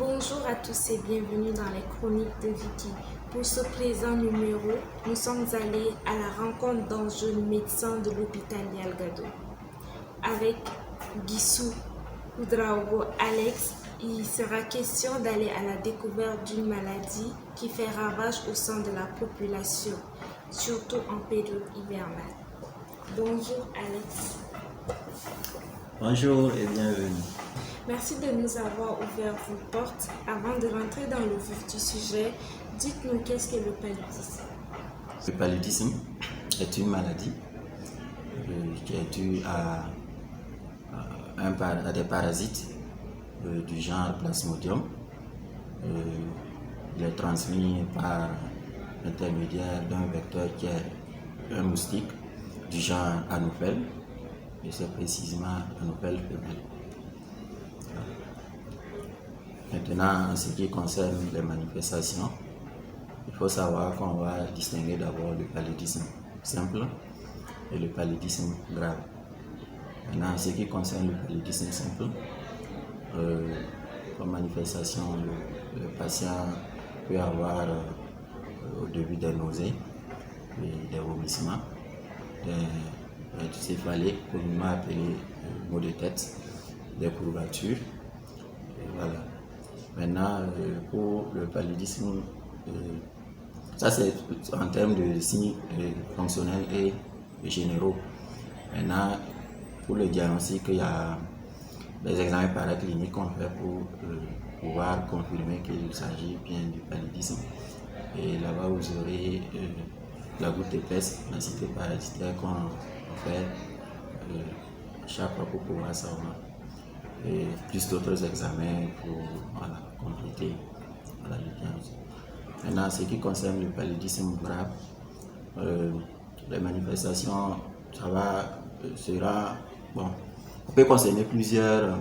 Bonjour à tous et bienvenue dans les chroniques de Vicky. Pour ce présent numéro, nous sommes allés à la rencontre d'un jeune médecin de l'hôpital Yalgado. Avec Guissou Oudraogo Alex, il sera question d'aller à la découverte d'une maladie qui fait ravage au sein de la population, surtout en période hivernale. Bonjour Alex. Bonjour et bienvenue. Merci de nous avoir ouvert vos portes. Avant de rentrer dans le vif du sujet, dites-nous qu'est-ce que le paludisme? Le paludisme est une maladie qui est due à des parasites du genre Plasmodium. Il est transmis par l'intermédiaire d'un vecteur qui est un moustique du genre Anophèle, et c'est précisément Anophèle femelle. Maintenant, en ce qui concerne les manifestations, il faut savoir qu'on va distinguer d'abord le paludisme simple et le paludisme grave. Maintenant, en ce qui concerne le paludisme simple, comme manifestation, le patient peut avoir au début des nausées, des vomissements, des céphalées, communément appelées maux de tête, des courbatures. Voilà. Maintenant, pour le paludisme, ça c'est en termes de signes fonctionnels et généraux. Maintenant, pour le diagnostic, il y a des examens paracliniques qu'on fait pour pouvoir confirmer qu'il s'agit bien du paludisme. Et là-bas, vous aurez la goutte épaisse, la densité parasitaire qu'on fait chaque fois pour pouvoir savoir. Et plus d'autres examens pour compléter le diagnostic. Maintenant, ce qui concerne le paludisme grave, les manifestations, on peut concerner plusieurs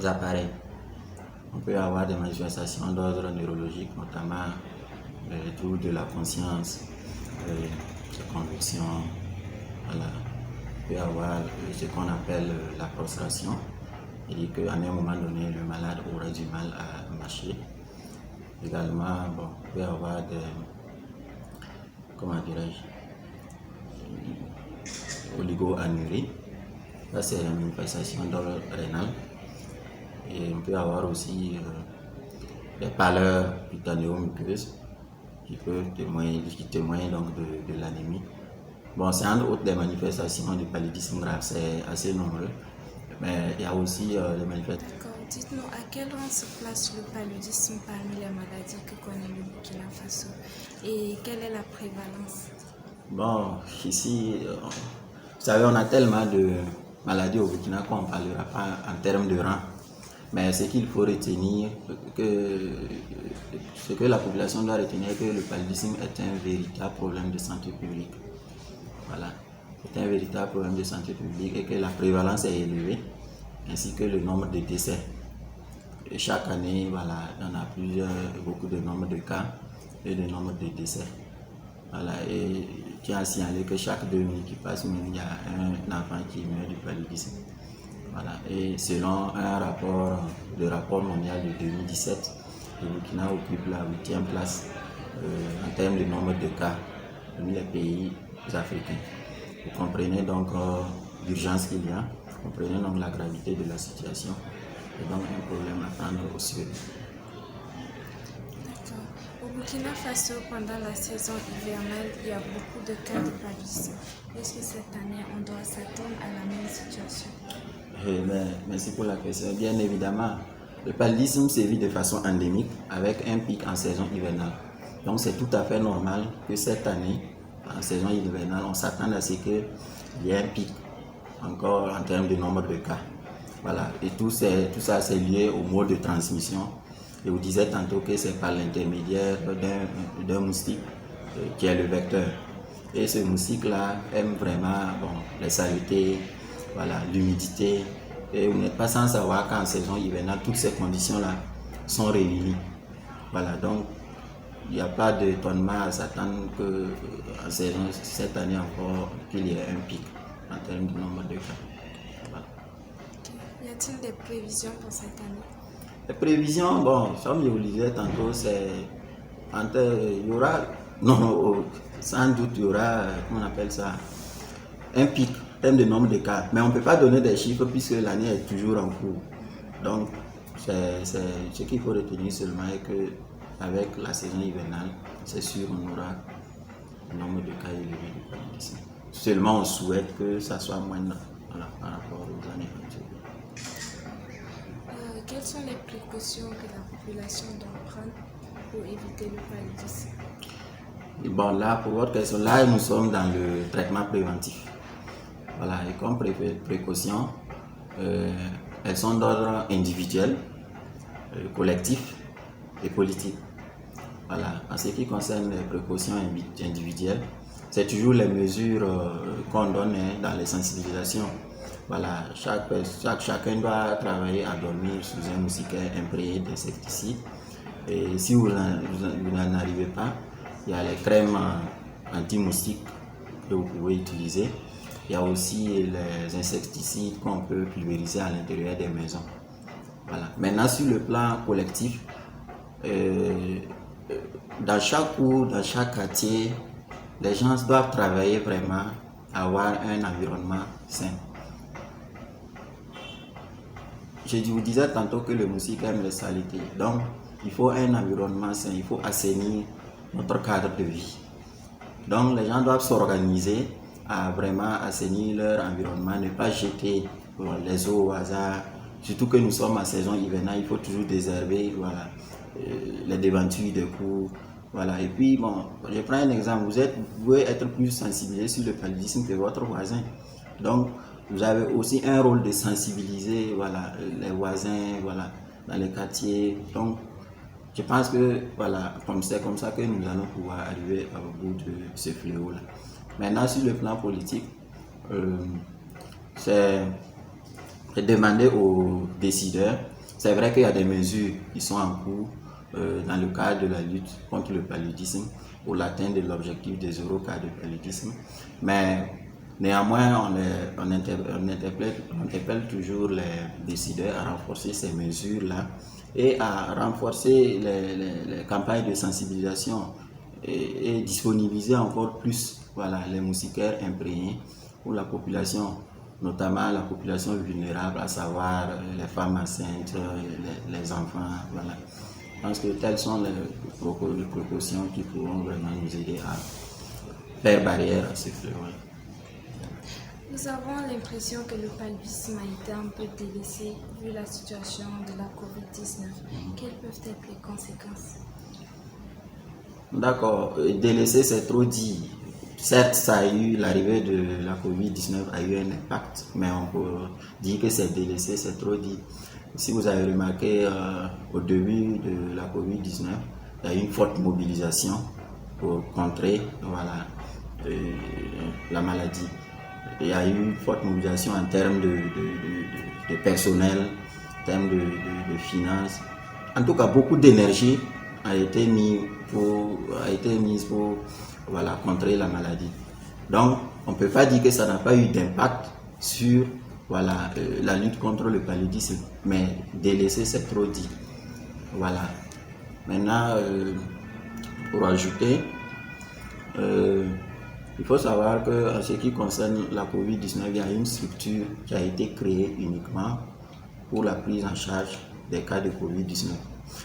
appareils. On peut avoir des manifestations d'ordre neurologique, notamment les troubles de la conscience, les convulsions, peut avoir ce qu'on appelle la prostration, c'est-à-dire qu'à un moment donné, le malade aura du mal à marcher. Également, on peut avoir oligo-anuries, ça c'est une manifestation d'ordre rénal. Et on peut avoir aussi des pâleurs cutanéo-muqueuses qui témoignent donc de l'anémie. C'est entre autres des manifestations du paludisme grave, c'est assez nombreux, mais il y a aussi les manifestations. D'accord, dites-nous à quel rang se place le paludisme parmi les maladies que connaît le Burkina Faso et quelle est la prévalence? Ici, vous savez, on a tellement de maladies au Burkina qu'on ne parlera pas en termes de rang, mais ce qu'il faut retenir, ce que la population doit retenir, que le paludisme est un véritable problème de santé publique. Voilà, c'est un véritable problème de santé publique et que la prévalence est élevée, ainsi que le nombre de décès. Et chaque année, il y en a beaucoup de nombre de cas et de nombre de décès. Et je tiens à signaler que chaque 2 minutes qui passent, il y a un enfant qui meurt du paludisme. Et selon le rapport mondial de 2017, le Burkina occupe la 8e place en termes de nombre de cas parmi les pays africains. Vous comprenez donc l'urgence qu'il y a, vous comprenez donc la gravité de la situation et donc un problème à prendre au sérieux. D'accord. Au Burkina Faso, pendant la saison hivernale, il y a beaucoup de cas de paludisme. Est-ce que cette année, on doit s'attendre à la même situation? Merci pour la question. Bien évidemment, le paludisme sévit de façon endémique avec un pic en saison hivernale. Donc c'est tout à fait normal que cette année, en saison hivernale, on s'attend à ce qu'il y ait un pic encore en termes de nombre de cas. Et tout ça c'est lié au mode de transmission. Je vous disais tantôt que c'est par l'intermédiaire d'un moustique qui est le vecteur. Et ce moustique-là aime vraiment les saletés, l'humidité. Et vous n'êtes pas sans savoir qu'en saison hivernale, toutes ces conditions-là sont réunies. Donc il n'y a pas d'étonnement à s'attendre qu'en saison, cette année encore, qu'il y ait un pic en termes de nombre de cas. Y a-t-il des prévisions pour cette année? Les prévisions, bon, comme je vous le disais tantôt, il y aura, non, sans doute, il y aura, comment on appelle ça, un pic en termes de nombre de cas. Mais on ne peut pas donner des chiffres puisque l'année est toujours en cours. Donc, ce qu'il faut retenir seulement est qu'avec la saison hivernale, c'est sûr on aura un nombre de cas élevés de paludisme. Seulement, on souhaite que ça soit moindre par rapport aux années actuelles. Quelles sont les précautions que la population doit prendre pour éviter le paludisme? Bon, là, pour votre question, là, nous sommes dans le traitement préventif. Voilà, et comme précaution, elles sont d'ordre individuel, collectif et politique. Voilà, en ce qui concerne les précautions individuelles, c'est toujours les mesures qu'on donne dans les sensibilisations. Voilà, chacun doit travailler à dormir sous un moustiquaire imprégné d'insecticides. Et si vous n'en arrivez pas, il y a les crèmes anti-moustiques que vous pouvez utiliser. Il y a aussi les insecticides qu'on peut pulvériser à l'intérieur des maisons. Voilà. Maintenant, sur le plan collectif, dans chaque cour, dans chaque quartier, les gens doivent travailler vraiment à avoir un environnement sain. Je vous disais tantôt que le moustique aime les saletés. Donc, il faut un environnement sain, il faut assainir notre cadre de vie. Donc, les gens doivent s'organiser à vraiment assainir leur environnement, ne pas jeter les eaux au hasard. Surtout que nous sommes en saison hivernale, il faut toujours désherber les devantures des cours. Voilà. Et puis, bon, je prends un exemple. Vous pouvez être plus sensibilisé sur le paludisme que votre voisin. Donc, vous avez aussi un rôle de sensibiliser les voisins dans les quartiers. Donc, je pense que c'est comme ça que nous allons pouvoir arriver au bout de ce fléau-là. Maintenant, sur le plan politique, c'est demander aux décideurs. C'est vrai qu'il y a des mesures qui sont en cours dans le cadre de la lutte contre le paludisme pour l'atteinte de l'objectif des 0 cas de paludisme. Mais néanmoins, on interpelle toujours les décideurs à renforcer ces mesures-là et à renforcer les campagnes de sensibilisation et disponibiliser encore plus les moustiquaires imprégnés pour la population, notamment la population vulnérable, à savoir les femmes enceintes, les enfants. Voilà. Je pense que telles sont les précautions qui pourront vraiment nous aider à faire barrière à ce fléau. Nous avons l'impression que le paludisme a été un peu délaissé vu la situation de la COVID-19. Quelles peuvent être les conséquences? D'accord, délaissé c'est trop dit. Certes, l'arrivée de la COVID-19 a eu un impact, mais on peut dire que c'est délaissé, c'est trop dit. Si vous avez remarqué, au début de la COVID-19, il y a eu une forte mobilisation pour contrer la maladie. Il y a eu une forte mobilisation en termes de personnel, en termes de finances. En tout cas, beaucoup d'énergie a été mise pour contrer la maladie. Donc, on ne peut pas dire que ça n'a pas eu d'impact sur la lutte contre le paludisme, mais délaisser, c'est trop dit. Voilà. Maintenant, pour ajouter, il faut savoir qu'en ce qui concerne la COVID-19, il y a une structure qui a été créée uniquement pour la prise en charge des cas de COVID-19.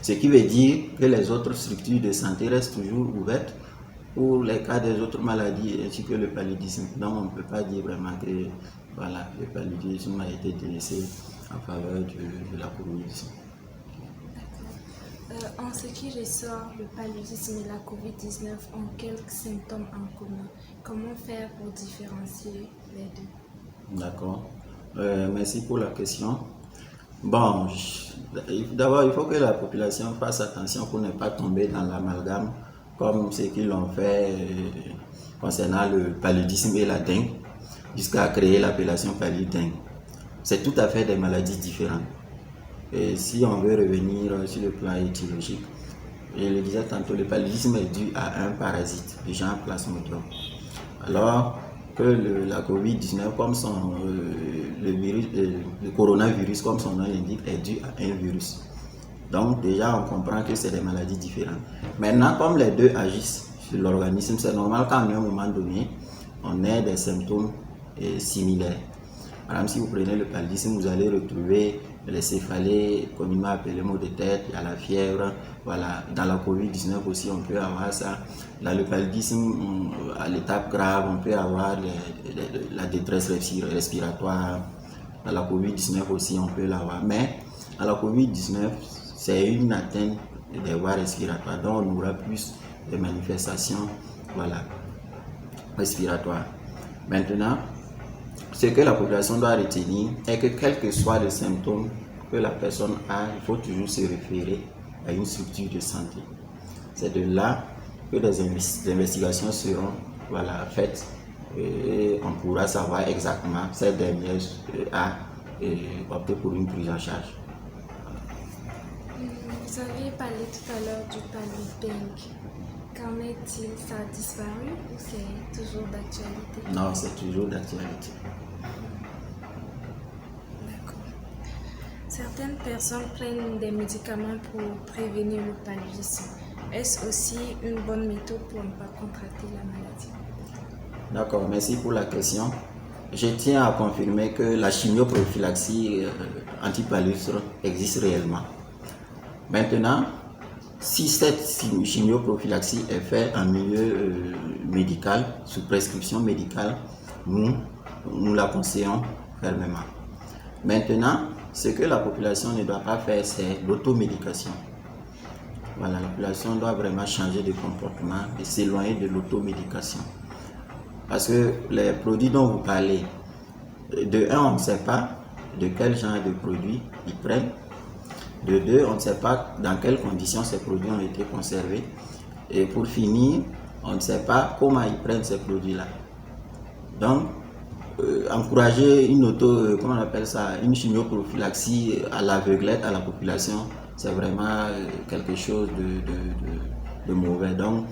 Ce qui veut dire que les autres structures de santé restent toujours ouvertes pour les cas des autres maladies ainsi que le paludisme. Donc on ne peut pas dire vraiment que le paludisme a été délaissé en faveur de la COVID-19. En ce qui ressort, le paludisme et la COVID-19 ont quelques symptômes en commun. Comment faire pour différencier les deux? D'accord. Merci pour la question. Bon, d'abord, il faut que la population fasse attention pour ne pas tomber dans l'amalgame comme ceux qui l'ont fait concernant le paludisme et la dengue, jusqu'à créer l'appellation paludingue. C'est tout à fait des maladies différentes. Et si on veut revenir sur le plan étiologique, je le disais tantôt, le paludisme est dû à un parasite, du genre Plasmodium. Alors que la COVID-19, comme le coronavirus, comme son nom l'indique, est dû à un virus. Donc déjà, on comprend que c'est des maladies différentes. Maintenant, comme les deux agissent sur l'organisme, c'est normal qu'à un moment donné, on ait des symptômes similaires. Par exemple, si vous prenez le paludisme, vous allez retrouver les céphalées, communément appelées maux de tête, il y a la fièvre. Voilà. Dans la COVID-19 aussi, on peut avoir ça. Dans le paludisme, à l'étape grave, on peut avoir la détresse respiratoire. Dans la COVID-19 aussi, on peut l'avoir. Mais dans la COVID-19, c'est une atteinte des voies respiratoires. Donc, on aura plus de manifestations, voilà, respiratoires. Maintenant, ce que la population doit retenir est que quel que soit le symptôme que la personne a, il faut toujours se référer à une structure de santé. C'est de là que des investigations seront, voilà, faites et on pourra savoir exactement cette dernière à opter pour une prise en charge. Vous avez parlé tout à l'heure du paludisme. Qu'en est-il? Ça a disparu ou c'est toujours d'actualité? Non, c'est toujours d'actualité. D'accord. Certaines personnes prennent des médicaments pour prévenir le paludisme. Est-ce aussi une bonne méthode pour ne pas contracter la maladie? D'accord, merci pour la question. Je tiens à confirmer que la chimioprophylaxie antipaludisme existe réellement. Maintenant, si cette chimioprophylaxie est faite en milieu médical, sous prescription médicale, nous la conseillons fermement. Maintenant, ce que la population ne doit pas faire, c'est l'automédication. Voilà, la population doit vraiment changer de comportement et s'éloigner de l'automédication. Parce que les produits dont vous parlez, de un, on ne sait pas de quel genre de produits ils prennent. De deux, on ne sait pas dans quelles conditions ces produits ont été conservés. Et pour finir, on ne sait pas comment ils prennent ces produits-là. Donc, encourager une chimioprophylaxie à l'aveuglette à la population, c'est vraiment quelque chose de mauvais. Donc,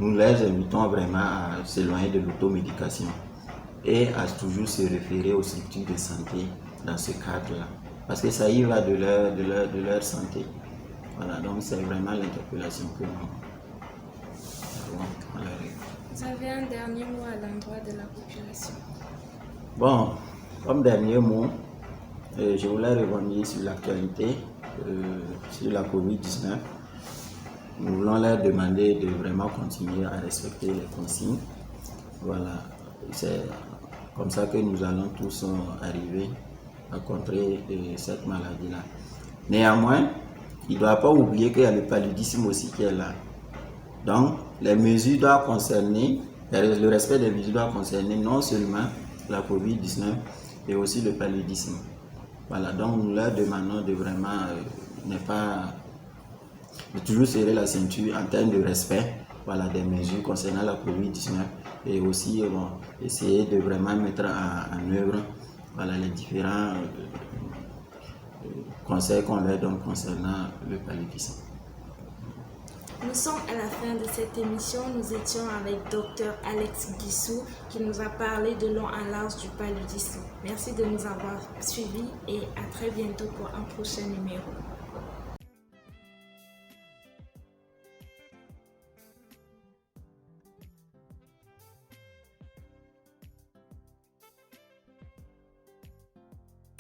nous les invitons vraiment à s'éloigner de l'automédication et à toujours se référer aux structures de santé dans ce cadre-là. Parce que ça y va de leur santé. Voilà, donc c'est vraiment l'interpellation que nous avons. Vous avez un dernier mot à l'endroit de la population? Bon, comme dernier mot, je voulais revenir sur l'actualité, sur la COVID-19. Nous voulons leur demander de vraiment continuer à respecter les consignes. Voilà, c'est comme ça que nous allons tous arriver à contrer cette maladie-là. Néanmoins, il ne doit pas oublier qu'il y a le paludisme aussi qui est là. Donc, les mesures doivent concerner, le respect des mesures doit concerner non seulement la COVID-19, mais aussi le paludisme. Voilà, donc nous leur demandons de vraiment de toujours serrer la ceinture en termes de respect, voilà, des mesures concernant la COVID-19 et aussi essayer de vraiment mettre en œuvre, voilà, les différents conseils qu'on leur donne concernant le paludisme. Nous sommes à la fin de cette émission. Nous étions avec Dr Alex Guissou qui nous a parlé de long en large du paludisme. Merci de nous avoir suivis et à très bientôt pour un prochain numéro.